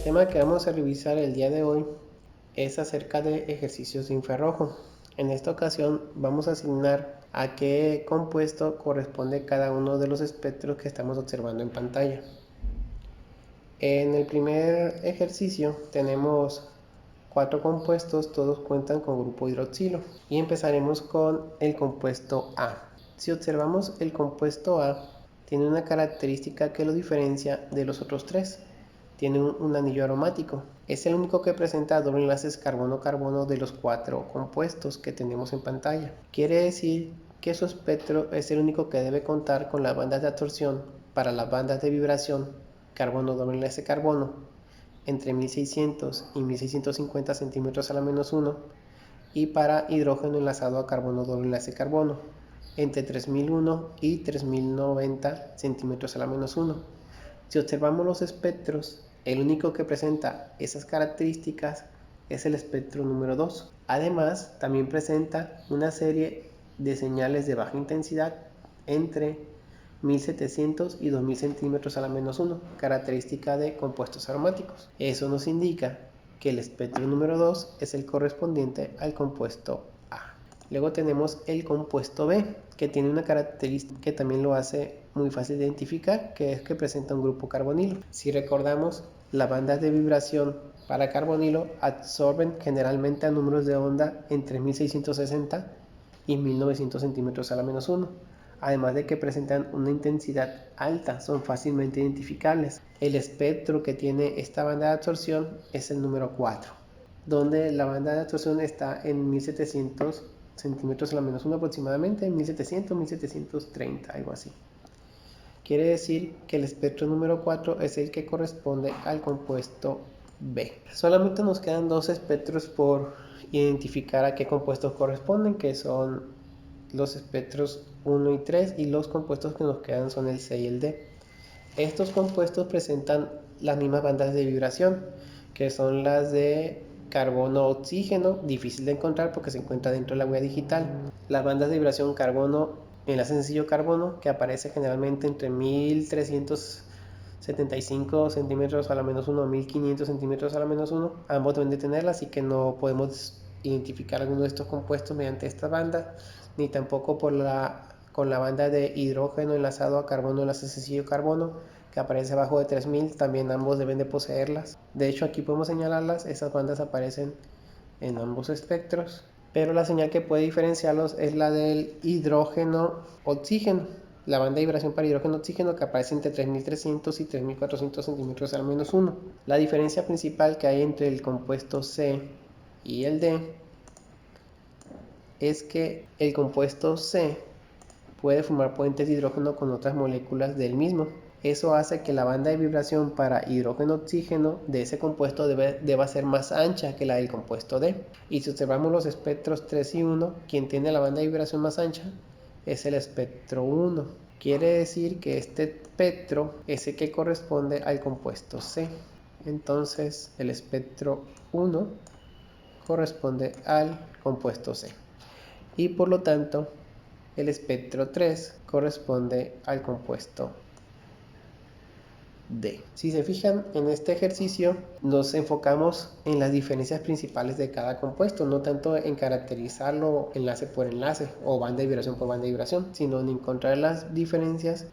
tema que vamos a revisar el día de hoy es acerca de ejercicios de infrarrojo. En esta ocasión vamos a asignar a qué compuesto corresponde cada uno de los espectros que estamos observando en pantalla. En el primer ejercicio tenemos 4 compuestos, todos cuentan con grupo hidroxilo, y empezaremos con el compuesto A. Si observamos, el compuesto A tiene una característica que lo diferencia de los otros 3. Tiene un anillo aromático. Es el único que presenta doble enlaces carbono-carbono de los 4 compuestos que tenemos en pantalla. Quiere decir que su espectro es el único que debe contar con las bandas de absorción para las bandas de vibración carbono doble enlace carbono entre 1600 y 1650 centímetros a la menos 1, y para hidrógeno enlazado a carbono doble enlace carbono entre 3001 y 3090 centímetros a la menos 1. Si observamos los espectros, el único que presenta esas características es el espectro número 2. Además, también presenta una serie de señales de baja intensidad entre 1700 y 2000 centímetros a la menos 1, característica de compuestos aromáticos. Eso nos indica que el espectro número 2 es el correspondiente al compuesto A. Luego tenemos el compuesto B, que tiene una característica que también lo hace muy fácil de identificar, que es que presenta un grupo carbonilo. Si recordamos, las bandas de vibración para carbonilo absorben generalmente a números de onda entre 1660 y 1900 centímetros a la menos 1. Además de que presentan una intensidad alta, son fácilmente identificables. El espectro que tiene esta banda de absorción es el número 4, donde la banda de absorción está en 1700 centímetros a la menos 1 aproximadamente, 1700, 1730, algo así. Quiere decir que el espectro número 4 es el que corresponde al compuesto B. Solamente nos quedan 2 espectros por identificar a qué compuestos corresponden, que son los espectros 1 y 3, y los compuestos que nos quedan son el C y el D. Estos compuestos presentan las mismas bandas de vibración, que son las de carbono-oxígeno, difícil de encontrar porque se encuentra dentro de la huella digital. Las bandas de vibración carbono, enlace sencillo carbono, que aparece generalmente entre 1375 centímetros a la menos 1 o 1500 centímetros a la menos 1. Ambos deben de tenerla, así que no podemos identificar alguno de estos compuestos mediante esta banda, ni tampoco con la banda de hidrógeno enlazado a carbono enlace sencillo carbono, que aparece abajo de 3000, también ambos deben de poseerlas. De hecho, aquí podemos señalarlas, esas bandas aparecen en ambos espectros, pero la señal que puede diferenciarlos es la del hidrógeno-oxígeno, la banda de vibración para hidrógeno-oxígeno, que aparece entre 3300 y 3400 centímetros al menos 1. La diferencia principal que hay entre el compuesto C y el D es que el compuesto C puede formar puentes de hidrógeno con otras moléculas del mismo. Eso hace que la banda de vibración para hidrógeno-oxígeno de ese compuesto deba ser más ancha que la del compuesto D. Y si observamos los espectros 3 y 1, quien tiene la banda de vibración más ancha es el espectro 1. Quiere decir que este espectro es el que corresponde al compuesto C. Entonces el espectro 1 corresponde al compuesto C. Y por lo tanto, el espectro 3 corresponde al compuesto D. Si se fijan en este ejercicio, nos enfocamos en las diferencias principales de cada compuesto, no tanto en caracterizarlo enlace por enlace o banda de vibración por banda de vibración, sino en encontrar las diferencias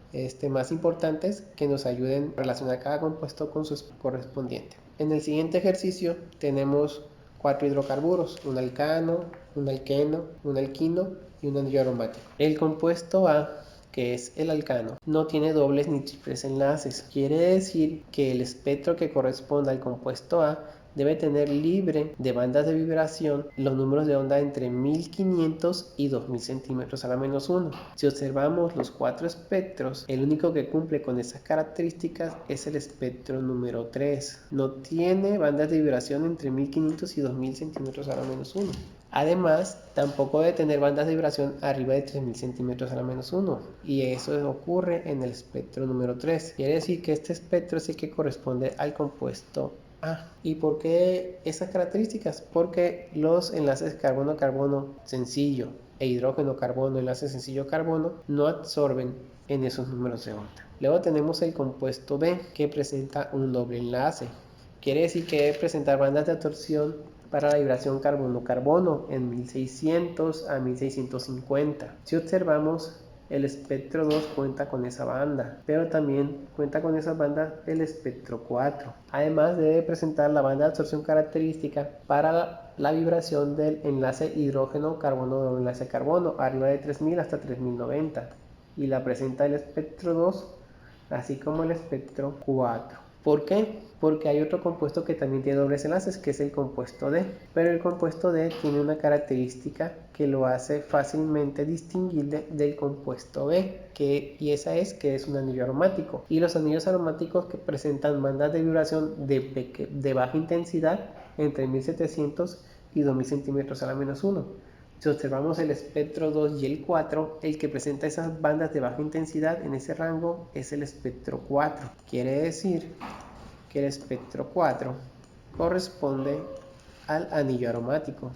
más importantes que nos ayuden a relacionar cada compuesto con su correspondiente. En el siguiente ejercicio tenemos 4 hidrocarburos, un alcano, un alqueno, un alquino y un anillo aromático. El compuesto A, que es el alcano, no tiene dobles ni triples enlaces. Quiere decir que el espectro que corresponde al compuesto A debe tener libre de bandas de vibración los números de onda entre 1500 y 2000 centímetros a la menos 1. Si observamos los 4 espectros, el único que cumple con esas características es el espectro número 3. No tiene bandas de vibración entre 1500 y 2000 centímetros a la menos 1. Además, tampoco debe tener bandas de vibración arriba de 3000 centímetros a la menos 1, y eso ocurre en el espectro número 3. Quiere decir que este espectro es el que corresponde al compuesto A. ¿Y por qué esas características? Porque los enlaces carbono-carbono sencillo e hidrógeno-carbono enlace sencillo carbono no absorben en esos números de onda. Luego tenemos el compuesto B, que presenta un doble enlace. Quiere decir que debe presentar bandas de absorción para la vibración carbono-carbono en 1600 a 1650. Si observamos, el espectro 2 cuenta con esa banda, pero también cuenta con esas bandas el espectro 4. Además, debe presentar la banda de absorción característica para la vibración del enlace hidrógeno-carbono o enlace carbono, arriba de 3000 hasta 3090, y la presenta el espectro 2, así como el espectro 4. ¿Por qué? Porque hay otro compuesto que también tiene dobles enlaces, que es el compuesto D. Pero el compuesto D tiene una característica que lo hace fácilmente distinguible del compuesto B, y esa es que es un anillo aromático. Y los anillos aromáticos que presentan bandas de vibración de baja intensidad entre 1700 y 2000 centímetros a la menos 1. Si observamos el espectro 2 y el 4, el que presenta esas bandas de baja intensidad en ese rango es el espectro 4. Quiere decir que el espectro 4 corresponde al anillo aromático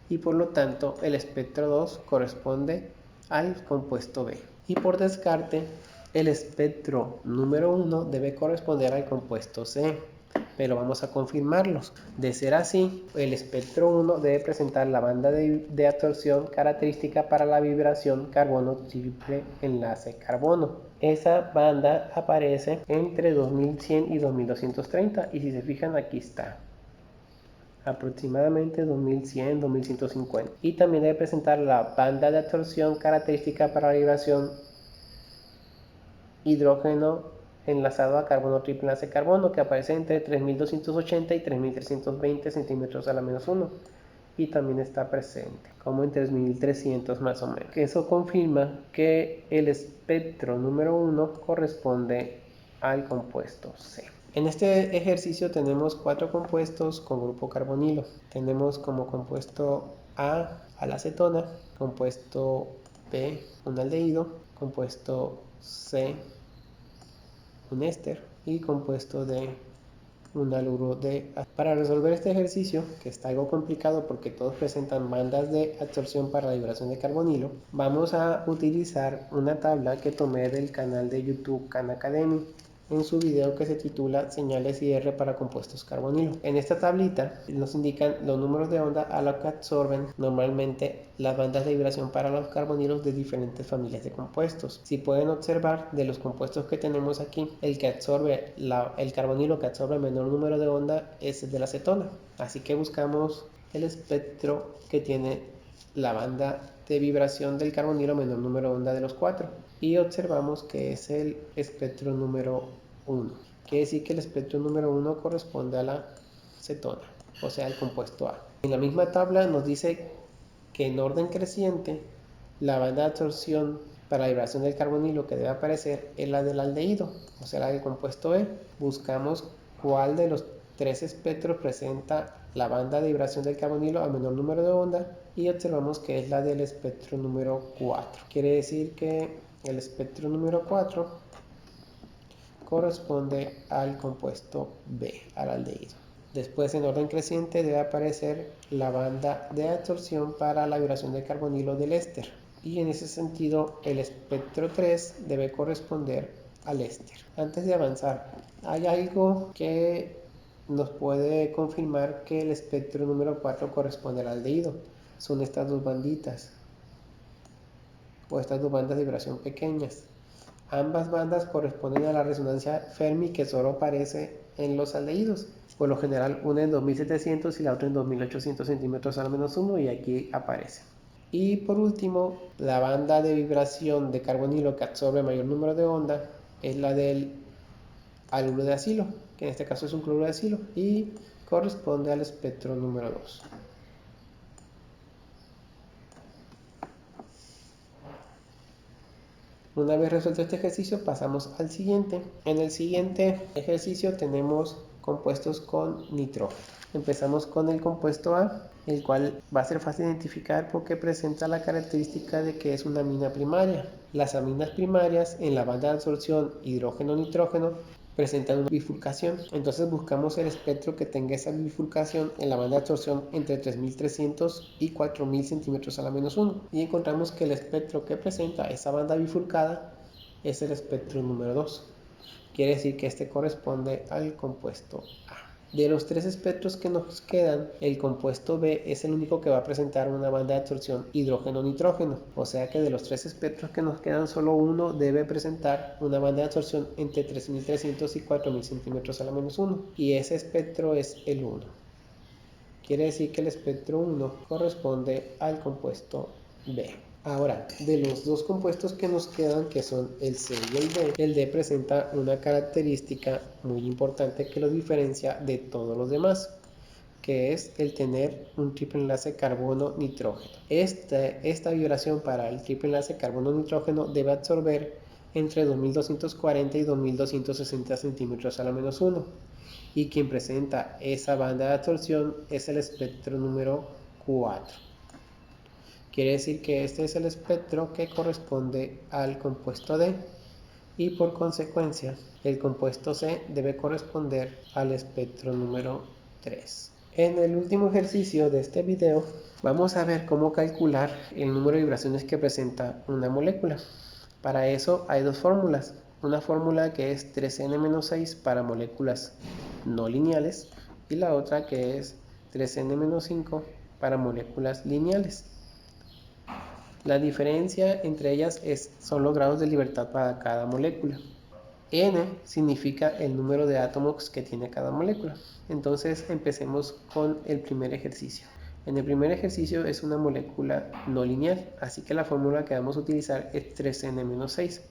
y por lo tanto el espectro 2 corresponde al compuesto B. Y por descarte, el espectro número 1 debe corresponder al compuesto C, pero vamos a confirmarlos. De ser así, el espectro 1 debe presentar la banda de absorción característica para la vibración carbono triple enlace carbono. Esa banda aparece entre 2100 y 2230 y si se fijan aquí está, aproximadamente 2100, 2150. Y también debe presentar la banda de absorción característica para la vibración hidrógeno enlazado a carbono triple enlace carbono, que aparece entre 3280 y 3320 centímetros a la menos 1, y también está presente como en 3300 más o menos. Eso confirma que el espectro número 1 corresponde al compuesto C. En este ejercicio tenemos 4 compuestos con grupo carbonilo. Tenemos como compuesto A la acetona, compuesto B un aldehído, compuesto C un éster y compuesto de un haluro de ácido. Para resolver este ejercicio, que está algo complicado porque todos presentan bandas de absorción para la vibración de carbonilo, vamos a utilizar una tabla que tomé del canal de YouTube Khan Academy en su video que se titula Señales IR para compuestos carbonilo. En esta tablita nos indican los números de onda a los que absorben normalmente las bandas de vibración para los carbonilos de diferentes familias de compuestos. Si pueden observar, de los compuestos que tenemos aquí, el que absorbe el carbonilo que absorbe el menor número de onda es el de la acetona. Así que buscamos el espectro que tiene la banda de vibración del carbonilo menor número de onda de los 4 y observamos que es el espectro número 1. Quiere decir que el espectro número 1 corresponde a la acetona, o sea, el compuesto A. En la misma tabla nos dice que en orden creciente la banda de absorción para la vibración del carbonilo que debe aparecer es la del aldehído, o sea, la del compuesto E. Buscamos cuál de los 3 espectros presenta la banda de vibración del carbonilo a menor número de onda y observamos que es la del espectro número 4. Quiere decir que el espectro número 4 corresponde al compuesto B, al aldehído. Después, en orden creciente, debe aparecer la banda de absorción para la vibración del carbonilo del éster. Y en ese sentido, el espectro 3 debe corresponder al éster. Antes de avanzar, hay algo que nos puede confirmar que el espectro número 4 corresponde al aldehído. Son estas dos banditas, o estas dos bandas de vibración pequeñas. Ambas bandas corresponden a la resonancia Fermi que solo aparece en los aldehídos. Por lo general, una en 2700 y la otra en 2800 centímetros a la menos 1, y aquí aparece. Y por último, la banda de vibración de carbonilo que absorbe mayor número de onda es la del haluro de acilo, que en este caso es un cloruro de acilo, y corresponde al espectro número 2. Una vez resuelto este ejercicio, pasamos al siguiente. En el siguiente ejercicio tenemos compuestos con nitrógeno. Empezamos con el compuesto A, el cual va a ser fácil de identificar porque presenta la característica de que es una amina primaria. Las aminas primarias en la banda de absorción hidrógeno-nitrógeno presentan una bifurcación. Entonces buscamos el espectro que tenga esa bifurcación en la banda de absorción entre 3300 y 4000 centímetros a la menos 1. Y encontramos que el espectro que presenta esa banda bifurcada es el espectro número 2. Quiere decir que este corresponde al compuesto A. De los tres espectros que nos quedan, el compuesto B es el único que va a presentar una banda de absorción hidrógeno-nitrógeno. O sea que de los tres espectros que nos quedan, solo uno debe presentar una banda de absorción entre 3300 y 4000 centímetros a la menos 1. Y ese espectro es el 1. Quiere decir que el espectro 1 corresponde al compuesto B. Ahora, de los dos compuestos que nos quedan, que son el C y el D presenta una característica muy importante que lo diferencia de todos los demás, que es el tener un triple enlace carbono-nitrógeno. Esta vibración para el triple enlace carbono-nitrógeno debe absorber entre 2240 y 2260 centímetros a la menos 1. Y quien presenta esa banda de absorción es el espectro número 4. Quiere decir que este es el espectro que corresponde al compuesto D y por consecuencia el compuesto C debe corresponder al espectro número 3. En el último ejercicio de este video vamos a ver cómo calcular el número de vibraciones que presenta una molécula. Para eso hay dos fórmulas. Una fórmula que es 3n-6 para moléculas no lineales y la otra que es 3n-5 para moléculas lineales. La diferencia entre ellas son los grados de libertad para cada molécula. N significa el número de átomos que tiene cada molécula. Entonces empecemos con el primer ejercicio. En el primer ejercicio es una molécula no lineal, así que la fórmula que vamos a utilizar es 3n-6.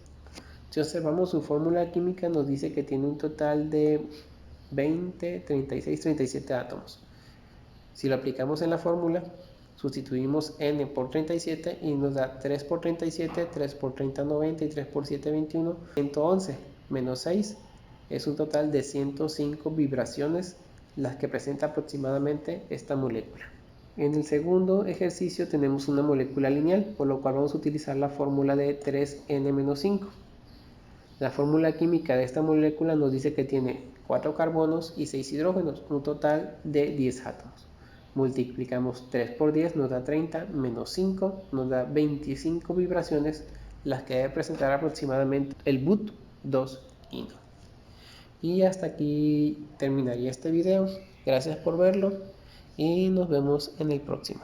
Si observamos su fórmula química nos dice que tiene un total de 20, 36, 37 átomos. Si lo aplicamos en la fórmula, sustituimos n por 37 y nos da 3 por 37, 3 por 30, 90 y 3 por 7, 21, 111 menos 6 es un total de 105 vibraciones las que presenta aproximadamente esta molécula. En el segundo ejercicio tenemos una molécula lineal, por lo cual vamos a utilizar la fórmula de 3n-5. La fórmula química de esta molécula nos dice que tiene 4 carbonos y 6 hidrógenos, un total de 10 átomos. Multiplicamos 3 por 10 nos da 30, menos 5 nos da 25 vibraciones, las que debe presentar aproximadamente el But2-ino. Y hasta aquí terminaría este video. Gracias por verlo y nos vemos en el próximo.